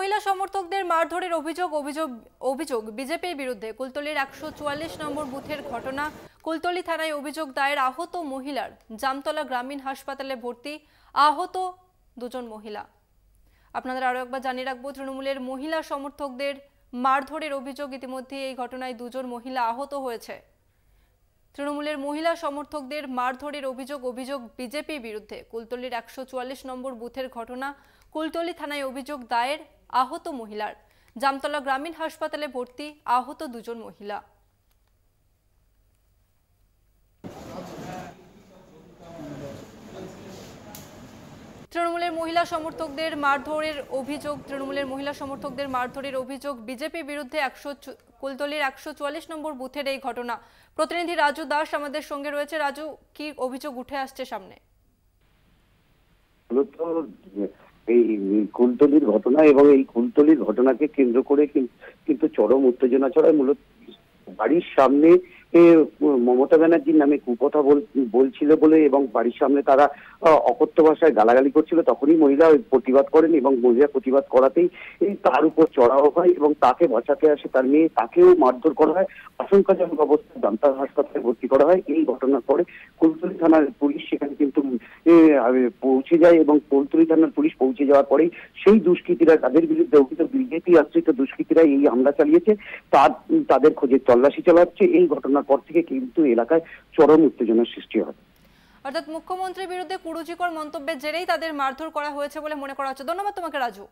মহিলা সমর্থকদের মারধরের অভিযোগ বিজেপির বিরুদ্ধে কুলতলির 144 নম্বর বুথের ঘটনা। কুলতলি থানায় অভিযোগ দায়ের। আহত মহিলার জামতলা গ্রামীণ হাসপাতালে ভর্তি, আহত দুজন মহিলা। আপনাদের আরো একবার জানিয়ে রাখবো, তৃণমূলের মহিলা সমর্থকদের মারধরের অভিযোগ। ইতিমধ্যে এই ঘটনায় দুজন মহিলা আহত হয়েছে। তৃণমূলের মহিলা সমর্থকদের মারধরের অভিযোগ বিজেপির বিরুদ্ধে কুলতলির 144 নম্বর বুথের ঘটনা। কুলতলি থানায় অভিযোগ দায়ের। আহত মহিলার জামতলা গ্রামীণ হাসপাতালে ভর্তি, আহত দুজন মহিলা। তৃণমূলের মহিলা সমর্থকদের মারধরের অভিযোগ বিজেপির বিরুদ্ধে কুলতলির 144 নম্বর বুথের এই ঘটনা। প্রতিনিধি রাজু দাস আমাদের সঙ্গে রয়েছে। রাজু, কি অভিযোগ উঠে আসছে সামনে? এই কুলতলির ঘটনা এবং এই কুলতলির ঘটনাকে কেন্দ্র করে কিন্তু চরম উত্তেজনা ছড়ায়। মূলত বাড়ির সামনে মমতা ব্যানার্জির নামে কুকথা বলছিল বলে এবং বাড়ির সামনে তারা অকথ্য ভাষায় গালাগালি করছিল, তখনই মহিলা প্রতিবাদ করেন এবং মহিলা প্রতিবাদ করাতেই তার উপর চড়াও হয় এবং তাকে বাঁচাতে আসে তার মেয়ে, তাকেও মারধর করা হয়। আশঙ্কাজনক অবস্থায় জামতলা হাসপাতালে ভর্তি করা হয়। এই ঘটনার পরে কুলতলি থানার পুলিশ সেখানে কিন্তু পৌঁছে যায় এবং কুলতলি থানার পুলিশ পৌঁছে যাওয়ার পরেই সেই দুষ্কৃতীরা, তাদের বিরুদ্ধে অভিযোগ বিজেপি আশ্রিত দুষ্কৃতীরা এই হামলা চালিয়েছে, তাদের খোঁজে তল্লাশি চালাচ্ছে। এই ঘটনার পর থেকে কিন্তু এলাকায় চরম উত্তেজনার সৃষ্টি হয়। অর্থাৎ মুখ্যমন্ত্রীর বিরুদ্ধে কুরুচিকর মন্তব্যের জেরেই তাদের মারধর করা হয়েছে বলে মনে করা হচ্ছে। ধন্যবাদ তোমাকে রাজু।